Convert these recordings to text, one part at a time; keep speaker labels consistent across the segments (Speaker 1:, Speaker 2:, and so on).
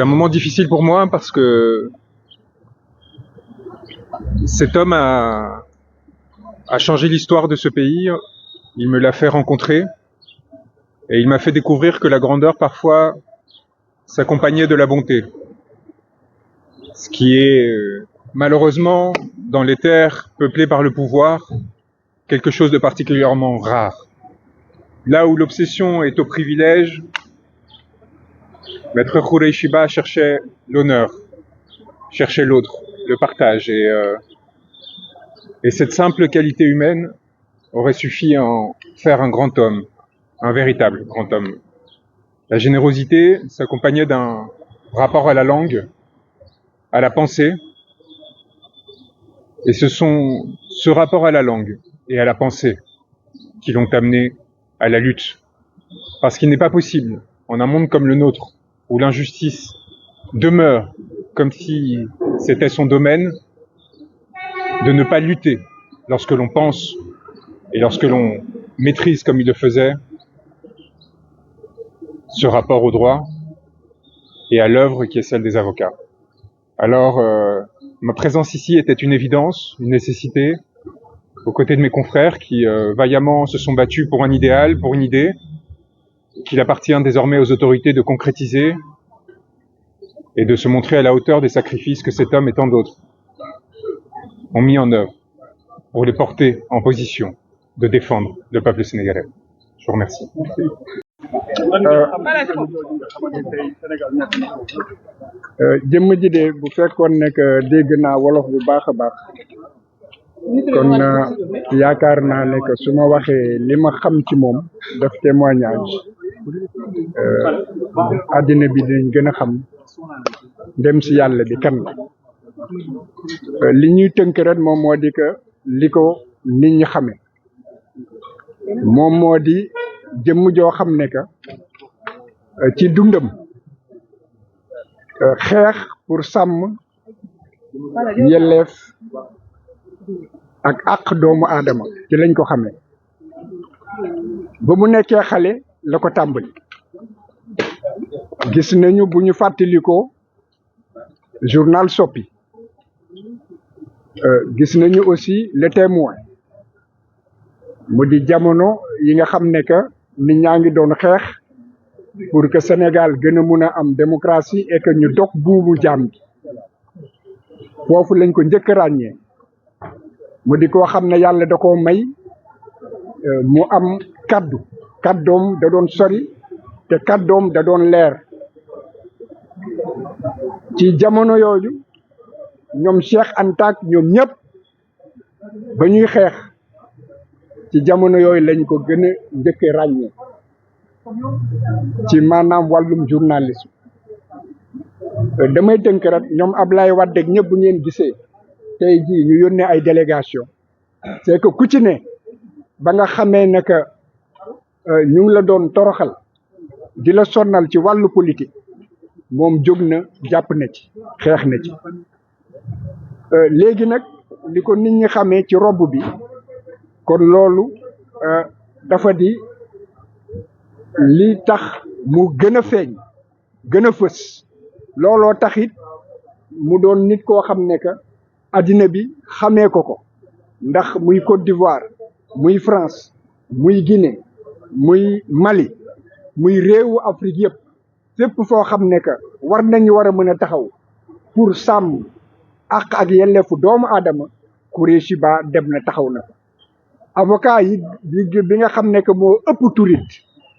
Speaker 1: C'est un moment difficile pour moi parce que cet homme a changé l'histoire de ce pays. Il me l'a fait rencontrer et il m'a fait découvrir que la grandeur parfois s'accompagnait de la bonté. Ce qui est malheureusement dans les terres peuplées par le pouvoir quelque chose de particulièrement rare. Là où l'obsession est au privilège, Maître Khoureyssi Ba cherchait l'honneur, cherchait l'autre, le partage. Et cette simple qualité humaine aurait suffi à en faire un grand homme, un véritable grand homme. La générosité s'accompagnait d'un rapport à la langue, à la pensée, et ce sont ce rapport à la langue et à la pensée qui l'ont amené à la lutte. Parce qu'il n'est pas possible, en un monde comme le nôtre, où l'injustice demeure comme si c'était son domaine, de ne pas lutter lorsque l'on pense et lorsque l'on maîtrise comme il le faisait ce rapport au droit et à l'œuvre qui est celle des avocats. Alors, ma présence ici était une évidence, une nécessité, aux côtés de mes confrères qui vaillamment se sont battus pour un idéal, pour une idée, qu'il appartient désormais aux autorités de concrétiser et de se montrer à la hauteur des sacrifices que cet homme et tant d'autres ont mis en œuvre pour les porter en position de défendre le peuple sénégalais. Je vous remercie.
Speaker 2: jëmm ji de bu fekkoon ne que dégg naa wolof bu baax a baax kon yaakaar naa ne que su ma waxee li ma xam ci moom def témoignage àddina bi dinañ gën a xam dem si yàlla bi kan la li ñuy tënk rek moom moo di que li ko nit ñi xame moom moo di jëmm joo xam ne que ci dundam xeex pour sàmm yelleef ak àq doomu aadama ci lañ ko xamee ba mu nekkee xale la ko tàmbali gis nañu bu ñu fàttalikoo journal Sopi gis nañu aussi le témoin mu di jamono yi nga xam ne que nit ñaa ngi doon xeex pour que Sénégal gën a mun a am démocratie et que ñu dog buumu jaam gi foofu lañ ko njëkk a ràññee mu di koo xam ne yàlla da koo may mu am kaddoom da doon sori te kaddoom da doon leer ci jamono yooyu ñoom Cheikh Anta ñoom ñëpp ba ñuy xeex ci jamono yooyu lañ ko gën a njëkk a ràññee ci maanaam wàllum journalisme damay tënk rek ñoom Ablaye Wade ak ñëpp bu ngeen gisee tey jii ñu yónnee ay délégation c'est que ku ci ne ba nga xamee ne que ñu ngi la doon toroxal di la sonnal ci wàllu politique moom jóg na jàpp na ci xeex na ci léegi nag li ko nit ñi xamee ci robb bi kon loolu dafa di li tax mu gën a feeñ gën a fës looloo taxit mu doon nit koo xam ne que addina bi xamee ko ndax muy Côte d'Ivoire muy France muy Guinée muy Mali muy réewu Afrique yëpp fépp foo xam ne que war nañu war a mën a taxaw pour sàmm ak yelleefu doomu aadama Khoureyssi Ba dem na taxaw na avocat yi bi nga xam ne que moo ëpp turit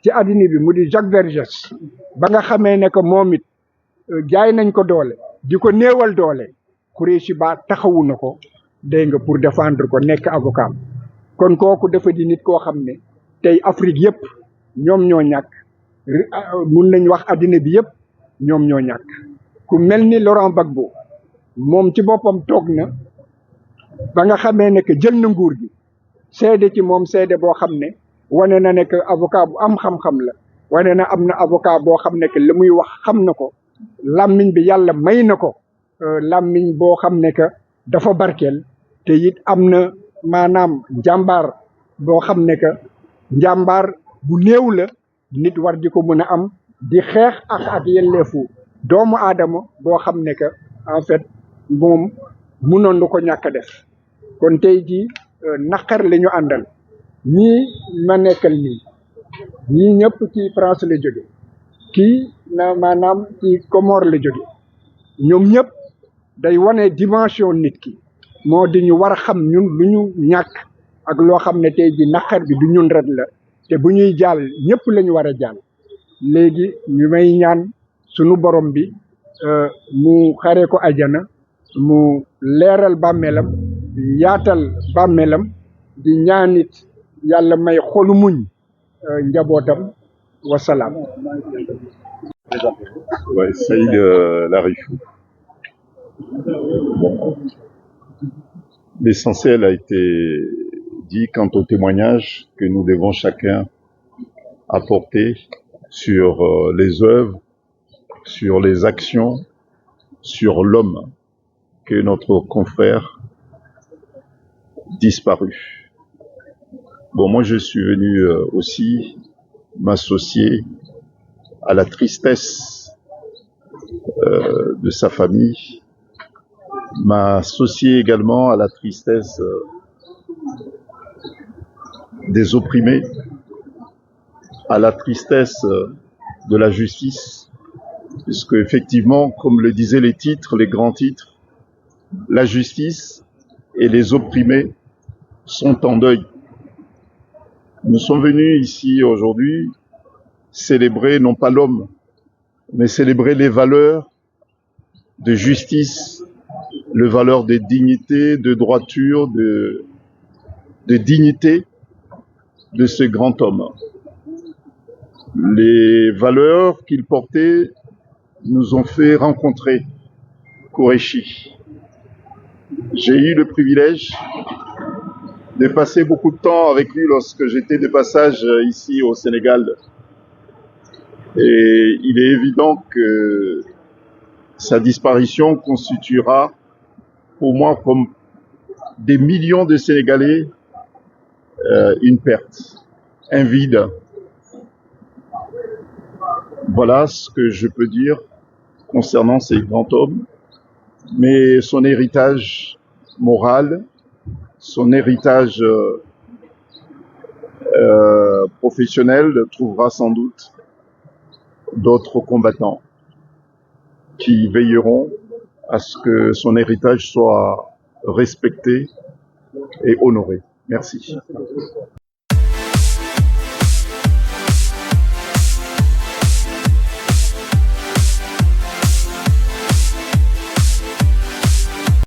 Speaker 2: ci addina bi mu di Jacques Vergès ba nga xamee ne que moom it jaay nañ ko doole di ko néewal doole Khoureyssi Ba taxawu na ko dégg nga pour défendre ko nekk avocat kon kooku dafa di nit koo xam ne tey Afrique yëpp ñoom ñoo ñàkk mun nañ wax addina bi yëpp ñoom ñoo ñàkk ku mel ni Laurent Gbagbo moom ci boppam toog na ba nga xamee ne que jël na nguur gi seede ci moom seede boo xam ne wane na ne que avocat bu am xam-xam la wane na am na avocat boo xam ne que la muy wax xam na ko làmmiñ bi yàlla may na ko làmmiñ boo xam ne que dafa barkeel te it am na maanaam njàmbaar boo xam ne que njàmbaar bu néew la nit war di ko mën a am di xeex ak yelleefu doomu aadama boo xam ne que en fait moom munoon lu ko ñàkk a def kon tey jii naqar la ñu àndal ñii ma nekkal nii ñii ñëpp ci France la jóge kii na maanaam ci Comore la jóge ñoom ñëpp day wane dimension nit ki moo di ñu war a xam ñun lu ñu ñàkk ak loo xam ne tey ji naqar bi du ñun ret la te bu ñuy jàll ñëpp la ñu war a jàll léegi ñu may ñaan sunu borom bi mu xare ko ajana mu leeral bàmmeelam yaatal bàmmeelam di ñaanit yàlla may xolu muñ njabootam wasalaam.
Speaker 3: Ouais, Saïd Larifou. Bon. L'essentiel a été dit quant au témoignage que nous devons chacun apporter sur les œuvres, sur les actions, sur l'homme que notre confrère disparu. Bon, moi je suis venu aussi m'associer à la tristesse de sa famille, m'associer également à la tristesse des opprimés, à la tristesse de la justice, puisque effectivement, comme le disaient les titres, les grands titres, la justice et les opprimés sont en deuil. Nous sommes venus ici aujourd'hui célébrer non pas l'homme, mais célébrer les valeurs de justice, les valeurs de dignité, de droiture, de dignité de ce grand homme. Les valeurs qu'il portait nous ont fait rencontrer Qureshi. J'ai eu le privilège de passer beaucoup de temps avec lui lorsque j'étais de passage ici au Sénégal. Et il est évident que sa disparition constituera pour moi, comme des millions de Sénégalais, une perte, un vide. Voilà ce que je peux dire concernant ces grands hommes. Mais son héritage moral, son héritage professionnel trouvera sans doute d'autres combattants qui veilleront à ce que son héritage soit respecté et honoré. Merci.